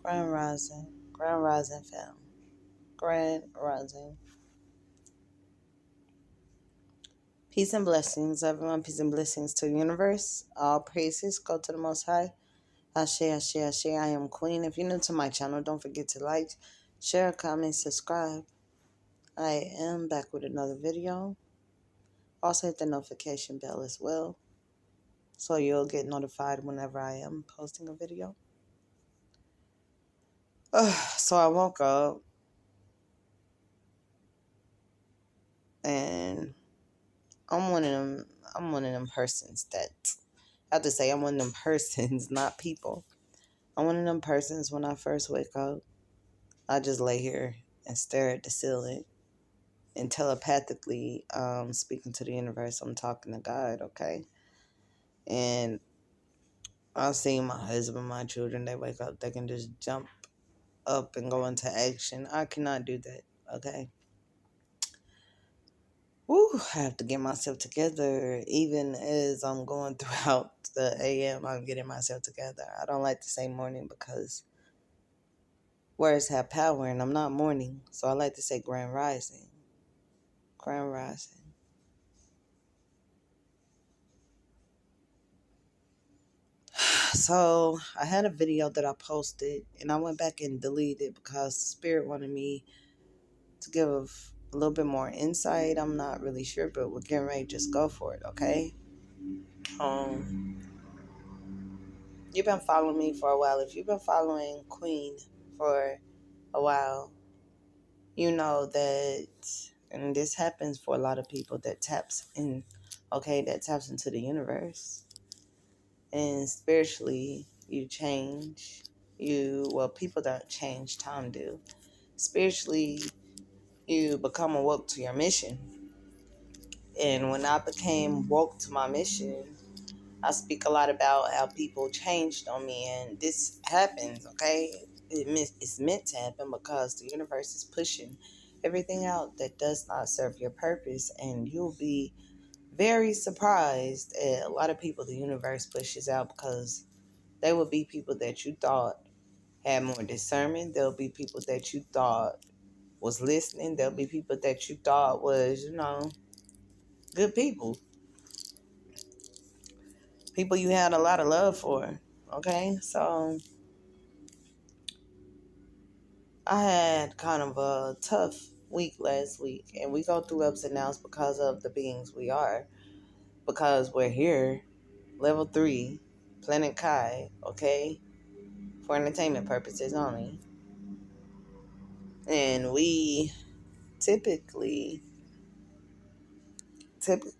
Grand Rising. Grand Rising fam. Grand Rising. Peace and blessings, everyone. Peace and blessings to the universe. All praises go to the Most High. Ashe, Ashe, Ashe. I am Queen. If you're new to my channel, don't forget to like, share, comment, subscribe. I am back with another video. Also hit the notification bell as well, so you'll get notified whenever I am posting a video. So I woke up and I'm one of them. I'm one of them persons that I have to say I'm one of them persons, not people. I'm one of them persons when I first wake up, I just lay here and stare at the ceiling and telepathically speaking to the universe. I'm talking to God, okay? And I see my husband, my children, they wake up, they can just jump up and go into action. I cannot do that, okay? Woo, I have to get myself together. Even as I'm going throughout the AM, I'm getting myself together. I don't like to say morning because words have power and I'm not morning. So I like to say grand rising. Grand rising. So I had a video that I posted and I went back and deleted it because the spirit wanted me to give a little bit more insight. I'm not really sure, but we're getting ready to just go for it, okay? You've been following me for a while. If you've been following Queen for a while, you know that, and this happens for a lot of people that taps in, okay, that taps into the universe. And spiritually, you change. Well, people don't change, time do. Spiritually, you become awoke to your mission. And when I became woke to my mission, I speak a lot about how people changed on me, and this happens, okay? It's meant to happen because the universe is pushing everything out that does not serve your purpose, and you'll be very surprised at a lot of people the universe pushes out because they will be people that you thought had more discernment. There'll be people that you thought was listening. There'll be people that you thought was, good people. People you had a lot of love for, okay? So I had kind of a tough week last week, and we go through ups and downs because of the beings we are, because we're here, level 3, Planet Kai, okay, for entertainment purposes only. And we typically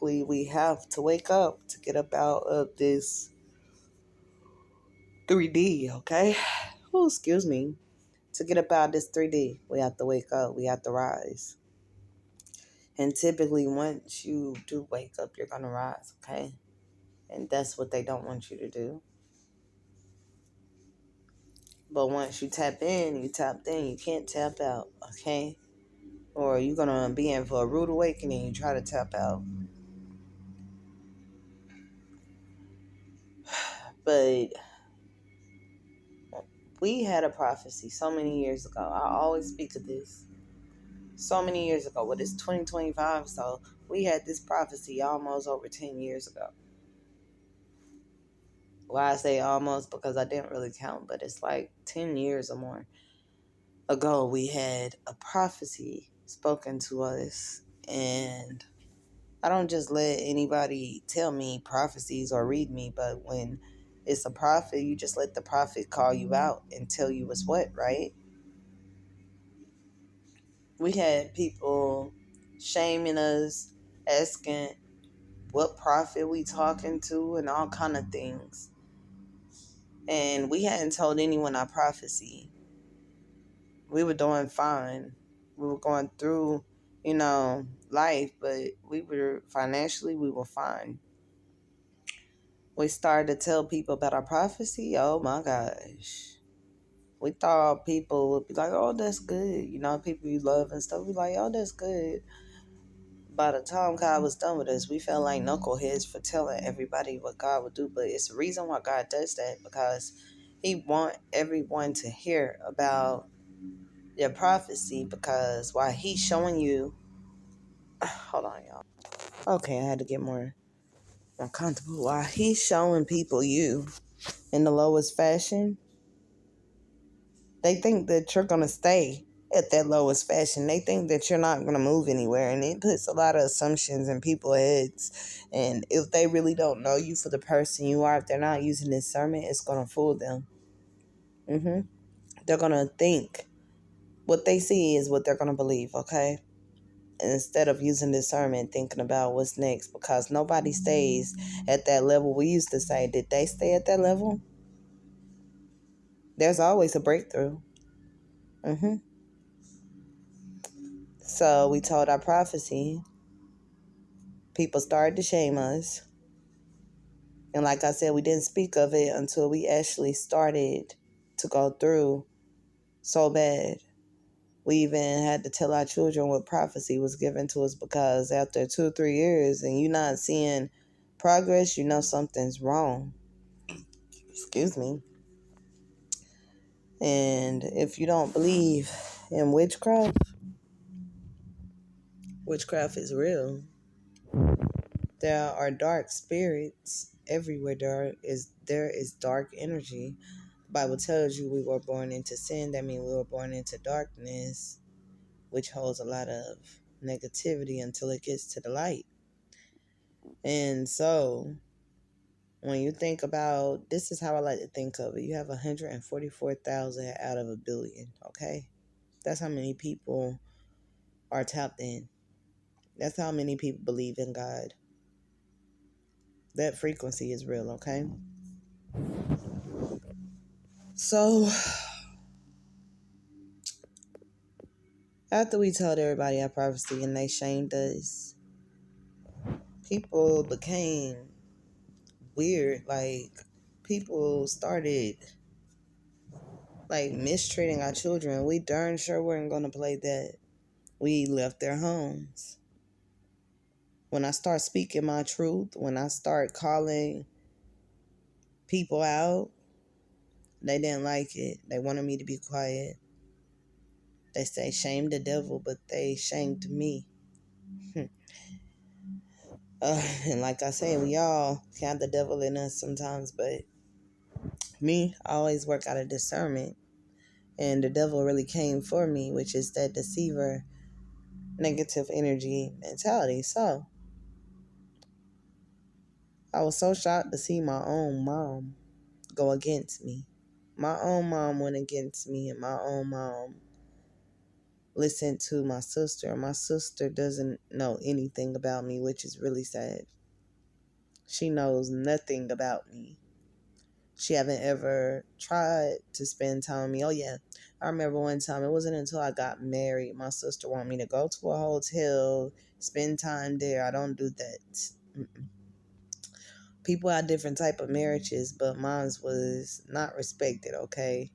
we have to wake up to get up out of this 3D, okay? Oh, excuse me. To get up out of this 3D, we have to wake up, we have to rise. And typically, once you do wake up, you're going to rise, okay? And that's what they don't want you to do. But once you tap in, you tapped in. You can't tap out, okay? Or you're going to be in for a rude awakening. You try to tap out. But we had a prophecy so many years ago. I always speak of this. So many years ago. Well, it's 2025, so we had this prophecy almost over 10 years ago. Why I say almost, because I didn't really count, but it's like 10 years or more ago we had a prophecy spoken to us. And I don't just let anybody tell me prophecies or read me, but when it's a prophet, you just let the prophet call you out and tell you what's what, right? We had people shaming us, asking what prophet we talking to and all kind of things. And we hadn't told anyone our prophecy. We were doing fine. We were going through, life, but we were fine. We started to tell people about our prophecy. Oh my gosh. We thought people would be like, oh, that's good. People you love and stuff. We like, oh, that's good. By the time God was done with us, we felt like knuckleheads for telling everybody what God would do. But it's the reason why God does that, because He want everyone to hear about your prophecy because while he's showing you, hold on, y'all. Okay, I had to get more uncomfortable. While he's showing people you in the lowest fashion, they think that you're going to stay at that lowest fashion. They think that you're not going to move anywhere. And it puts a lot of assumptions in people's heads. And if they really don't know you for the person you are, if they're not using discernment, it's going to fool them. They're going to think what they see is what they're going to believe, okay? Instead of using discernment, thinking about what's next, because nobody stays at that level. We used to say, did they stay at that level? There's always a breakthrough. So we told our prophecy. People started to shame us. And like I said, we didn't speak of it until we actually started to go through so bad. We even had to tell our children what prophecy was given to us, because after 2 or 3 years and you're not seeing progress, you know something's wrong. Excuse me. And if you don't believe in witchcraft, witchcraft is real. There are dark spirits everywhere. There is dark energy. The Bible tells you we were born into sin. That means we were born into darkness, which holds a lot of negativity until it gets to the light. And so when you think about, this is how I like to think of it. You have 144,000 out of a billion, okay? That's how many people are tapped in. That's how many people believe in God. That frequency is real, okay? So after we told everybody our prophecy and they shamed us, people became weird. Like, people started like mistreating our children. We darn sure weren't going to play that. We left their homes. When I start speaking my truth, when I start calling people out, they didn't like it. They wanted me to be quiet. They say shame the devil, but they shamed me. And like I say, we all have the devil in us sometimes, but me, I always work out of discernment. And the devil really came for me, which is that deceiver, negative energy mentality. So I was so shocked to see my own mom go against me. My own mom went against me, and my own mom listened to my sister. My sister doesn't know anything about me, which is really sad. She knows nothing about me. She haven't ever tried to spend time with me. Oh yeah, I remember one time, it wasn't until I got married, my sister wanted me to go to a hotel, spend time there. I don't do that. Mm-mm. People have different type of marriages, but mine was not respected, okay?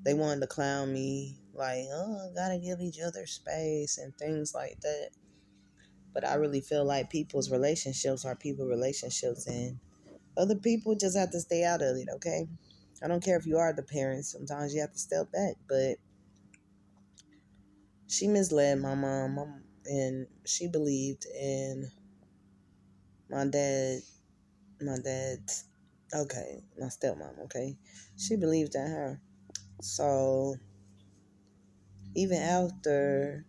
They wanted to clown me, like, oh, gotta give each other space and things like that. But I really feel like people's relationships are people relationships, and other people just have to stay out of it, okay? I don't care if you are the parents. Sometimes you have to step back. But she misled my mom, and she believed in my dad. My dad's, okay, my stepmom, okay? She believed in her. So even after,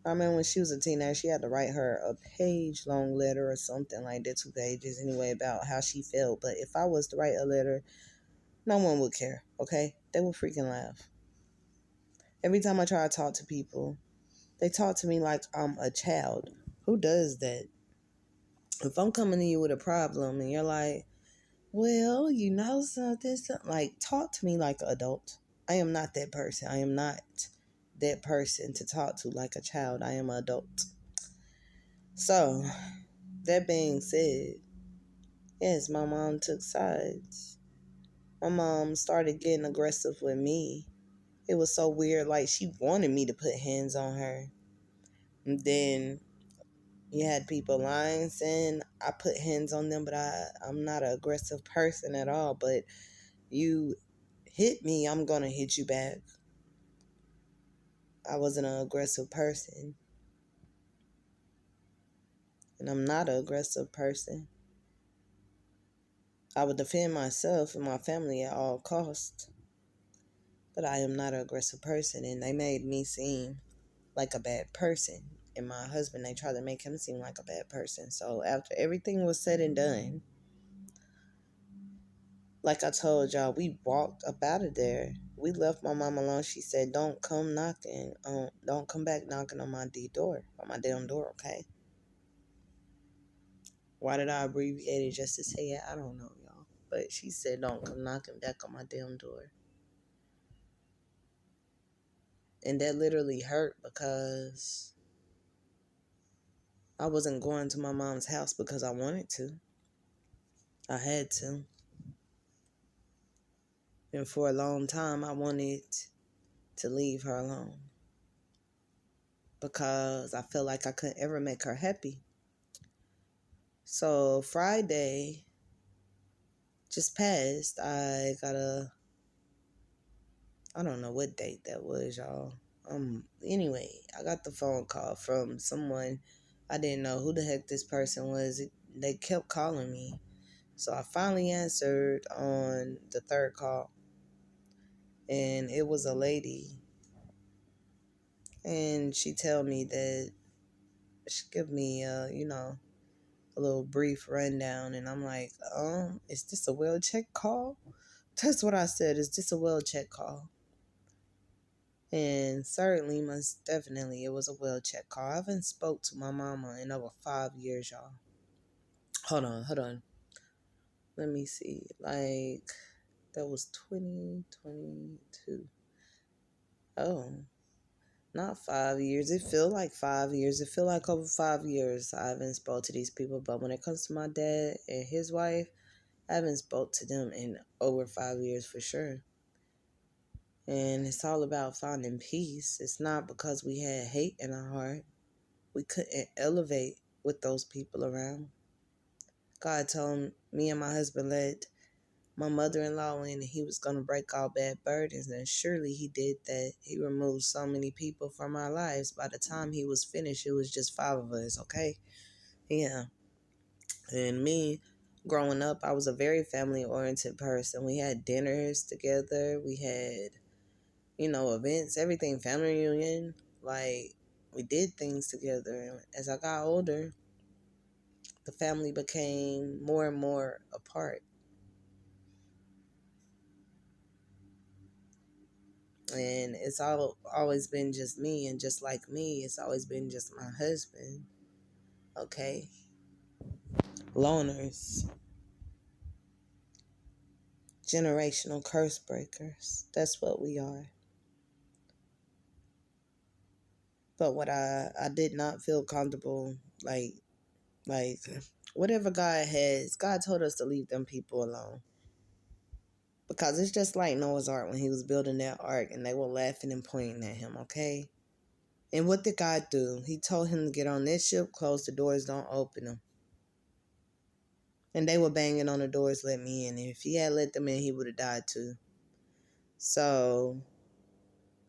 I remember when she was a teenager, she had to write her a page-long letter or something like that, 2 pages anyway, about how she felt. But if I was to write a letter, no one would care, okay? They would freaking laugh. Every time I try to talk to people, they talk to me like I'm a child. Who does that? If I'm coming to you with a problem and you're like, well, you know something, like, talk to me like an adult. I am not that person. I am not that person to talk to like a child. I am an adult. So, that being said, yes, my mom took sides. My mom started getting aggressive with me. It was so weird. Like, she wanted me to put hands on her. And then you had people lying, saying I put hands on them, but I'm not an aggressive person at all. But you hit me, I'm gonna hit you back. I wasn't an aggressive person, and I'm not an aggressive person. I would defend myself and my family at all costs, but I am not an aggressive person, and they made me seem like a bad person. And my husband, they tried to make him seem like a bad person. So after everything was said and done, like I told y'all, we walked up out of there. We left my mom alone. She said, "Don't come knocking. Don't come back knocking on my door, on my damn door, okay?" Why did I abbreviate it just to say it? I don't know, y'all. But she said, "Don't come knocking back on my damn door." And that literally hurt because I wasn't going to my mom's house because I wanted to. I had to. And for a long time, I wanted to leave her alone because I felt like I couldn't ever make her happy. So Friday just passed. I don't know what date that was, y'all. Anyway, I got the phone call from someone. I didn't know who the heck this person was. They kept calling me. So I finally answered on the third call. And it was a lady. And she told me that she give me, a little brief rundown. And I'm like, is this a well check call? That's what I said. Is this a well check call? And certainly, most definitely, it was a well check call. I haven't spoke to my mama in over 5 years, y'all. Hold on. Let me see. Like, that was 2022. Oh, not 5 years. It feel like 5 years. It feel like over 5 years I haven't spoke to these people. But when it comes to my dad and his wife, I haven't spoke to them in over 5 years for sure. And it's all about finding peace. It's not because we had hate in our heart. We couldn't elevate with those people around. God told me and my husband let my mother-in-law in and he was going to break all bad burdens. And surely he did that. He removed so many people from our lives. By the time he was finished, it was just 5 of us, okay? Yeah. And me, growing up, I was a very family-oriented person. We had dinners together. We had, events, everything, family reunion. Like, we did things together. And as I got older, the family became more and more apart. And it's always been just me. And just like me, it's always been just my husband. Okay? Loners. Generational curse breakers. That's what we are. But what I did not feel comfortable, like whatever God has, God told us to leave them people alone. Because it's just like Noah's Ark when he was building that ark and they were laughing and pointing at him, okay? And what did God do? He told him to get on that ship, close the doors, don't open them. And they were banging on the doors, let me in. And if he had let them in, he would have died too. So,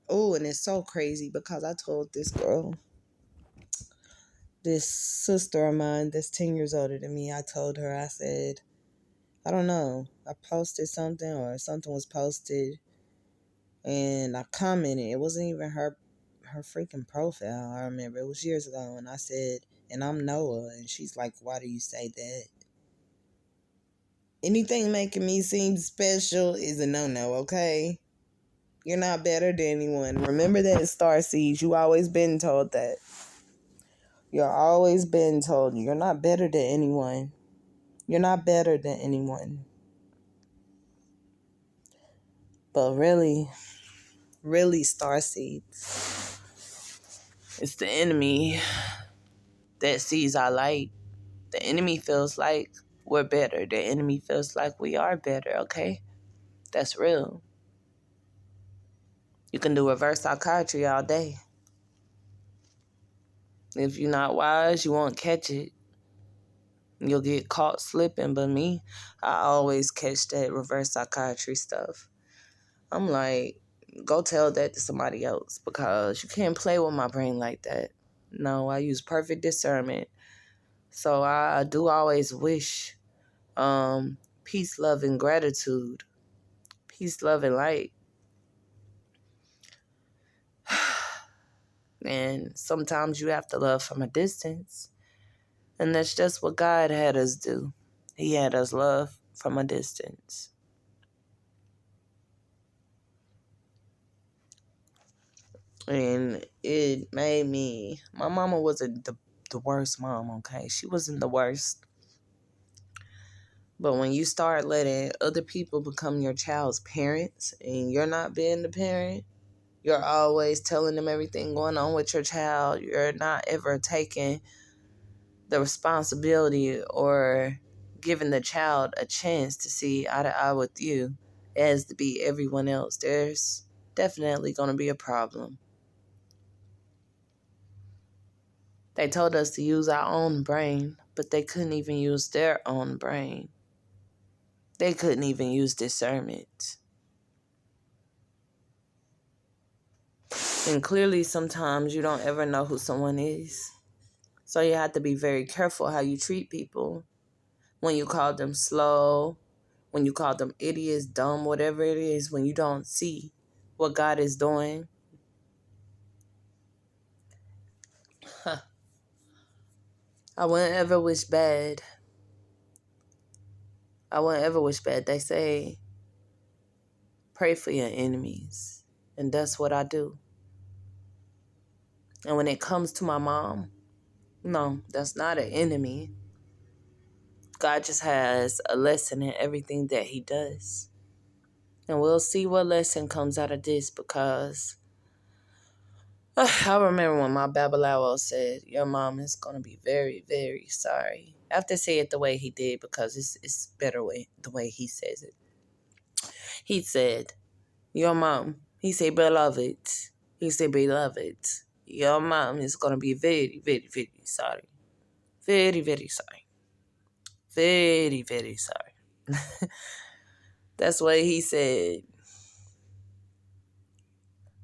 and it's so crazy because I told this girl, this sister of mine that's 10 years older than me, I told her, I said, I don't know. I posted something or something was posted and I commented. It wasn't even her freaking profile. I remember it was years ago and I said, and I'm Noah. And she's like, why do you say that? Anything making me seem special is a no-no, okay? You're not better than anyone. Remember that, Starseeds. You always been told that. You're always been told you're not better than anyone. You're not better than anyone. But really, Starseeds, it's the enemy that sees our light. The enemy feels like we're better. The enemy feels like we are better, okay? That's real. You can do reverse psychiatry all day. If you're not wise, you won't catch it. You'll get caught slipping. But me, I always catch that reverse psychiatry stuff. I'm like, go tell that to somebody else because you can't play with my brain like that. No, I use perfect discernment. So I do always wish peace, love, and gratitude. Peace, love, and light. And sometimes you have to love from a distance. And that's just what God had us do. He had us love from a distance. And it made me, my mama wasn't the worst mom, okay? She wasn't the worst. But when you start letting other people become your child's parents and you're not being the parent, you're always telling them everything going on with your child. You're not ever taking the responsibility or giving the child a chance to see eye to eye with you as to be everyone else. There's definitely going to be a problem. They told us to use our own brain, but they couldn't even use their own brain. They couldn't even use discernment. And clearly, sometimes you don't ever know who someone is. So you have to be very careful how you treat people. When you call them slow, when you call them idiots, dumb, whatever it is, when you don't see what God is doing. I wouldn't ever wish bad. I wouldn't ever wish bad. They say, pray for your enemies. And that's what I do. And when it comes to my mom, no, that's not an enemy. God just has a lesson in everything that he does. And we'll see what lesson comes out of this because I remember when my Babalawo said, your mom is going to be very, very sorry. I have to say it the way he did because it's better way the way he says it. He said, your mom, he said, beloved. He said, beloved, your mom is going to be very, very, very sorry. Very, very sorry. Very, very sorry. That's what he said.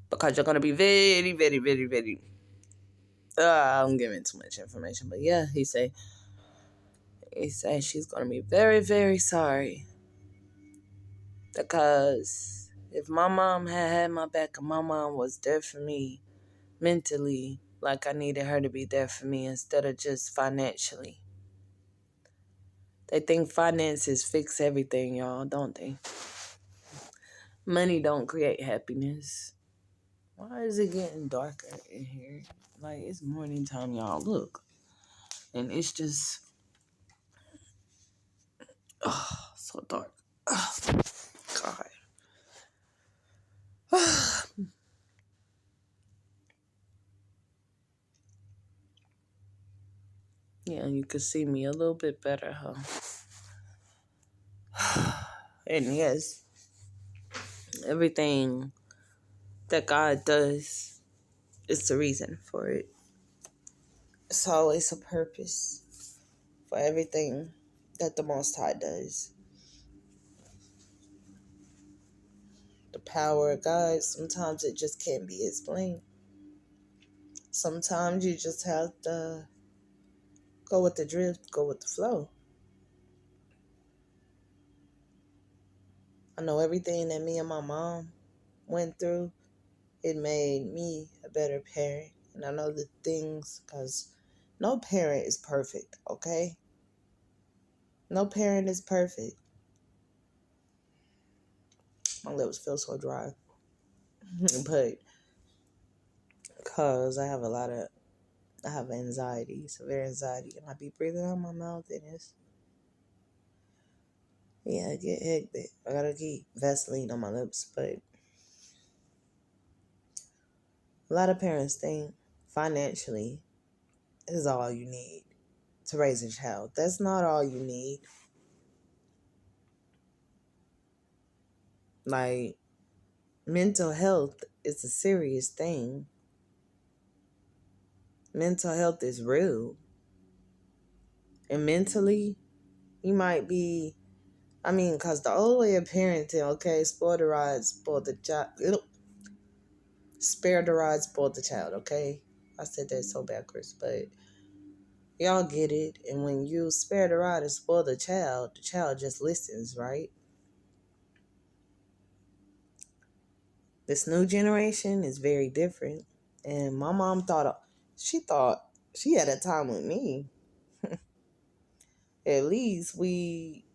Because you're going to be very, very, very, very... I'm giving too much information. But yeah, he said she's going to be very, very sorry. Because if my mom had my back and my mom was there for me mentally, like I needed her to be there for me instead of just financially. They think finances fix everything, y'all, don't they? Money don't create happiness. Why is it getting darker in here? Like, it's morning time, y'all. Look. And it's just... oh, so dark. Oh, God. Yeah, you can see me a little bit better, huh? And yes, everything that God does is the reason for it. It's always a purpose for everything that the Most High does. The power of God, sometimes it just can't be explained. Sometimes you just have to go with the drift, go with the flow. I know everything that me and my mom went through, it made me a better parent. And I know the things, because no parent is perfect, okay? No parent is perfect. My lips feel so dry. But because I have anxiety, severe anxiety, and I be breathing out my mouth, and I get hectic. I gotta keep Vaseline on my lips, but a lot of parents think financially is all you need to raise a child. That's not all you need. Like, mental health is a serious thing. Mental health is real. And mentally, you might be I mean, because the old way of parenting, okay, spoil the rod, spoil the child. Spare the rod, spoil the child, okay? I said that so backwards, but y'all get it. And when you spare the rod and spoil the child just listens, right? This new generation is very different. And my mom thought she had a time with me. At least we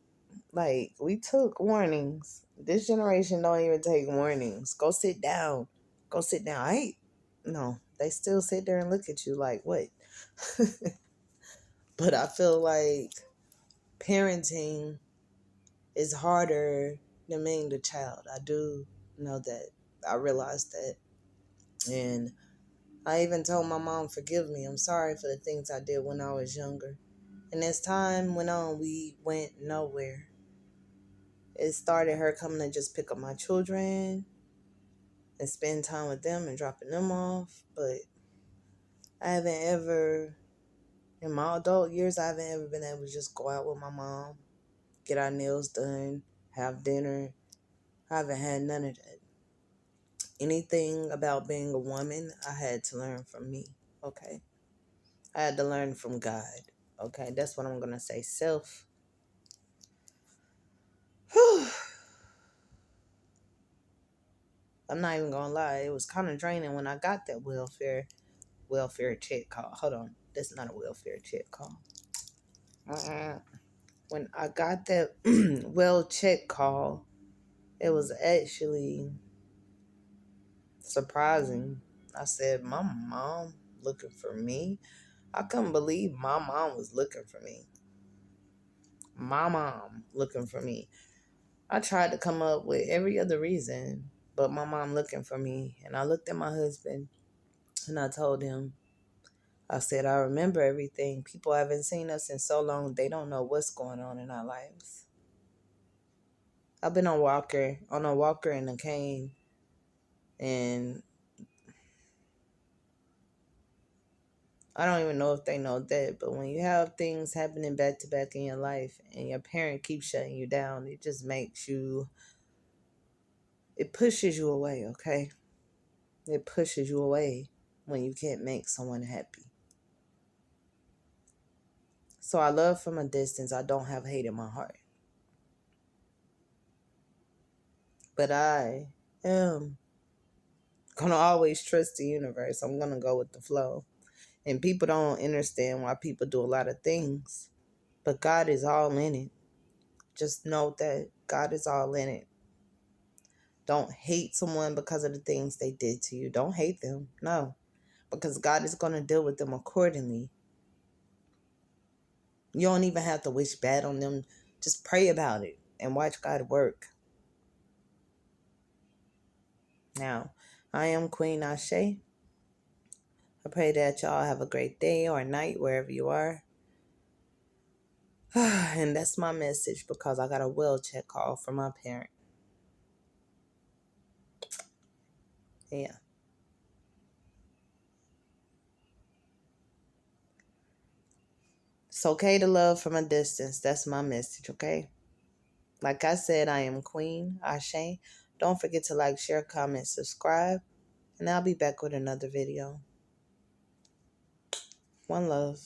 took warnings. This generation don't even take warnings. Go sit down. Go sit down. No, they still sit there and look at you like, what? But I feel like parenting is harder than being the child. I do know that. I realized that. And I even told my mom, forgive me. I'm sorry for the things I did when I was younger. And as time went on, we went nowhere. It started her coming to just pick up my children and spend time with them and dropping them off. But I haven't ever, in my adult years, I haven't ever been able to just go out with my mom, get our nails done, have dinner. I haven't had none of that. Anything about being a woman, I had to learn from me, okay? I had to learn from God, okay? That's what I'm going to say. Self. I'm not even going to lie. It was kind of draining when I got that welfare check call. Hold on. That's not a welfare check call. When I got that check call, it was actually surprising. I said, my mom looking for me? I couldn't believe my mom was looking for me. My mom looking for me. I tried to come up with every other reason, but my mom looking for me. And I looked at my husband and I told him, I said, I remember everything. People haven't seen us in so long, they don't know what's going on in our lives. I've been on a walker and a cane, and I don't even know if they know that, but when you have things happening back to back in your life and your parent keeps shutting you down, it just it pushes you away, okay? It pushes you away when you can't make someone happy. So I love from a distance. I don't have hate in my heart. But I am going to always trust the universe. I'm going to go with the flow. And people don't understand why people do a lot of things. But God is all in it. Just know that God is all in it. Don't hate someone because of the things they did to you. Don't hate them. No. Because God is going to deal with them accordingly. You don't even have to wish bad on them. Just pray about it and watch God work. Now, I am Queen Ashe. I pray that y'all have a great day or night wherever you are. And that's my message because I got a well check call from my parent. Yeah. It's okay to love from a distance. That's my message, okay? Like I said, I am Queen Ashe. Don't forget to like, share, comment, subscribe. And I'll be back with another video. One love.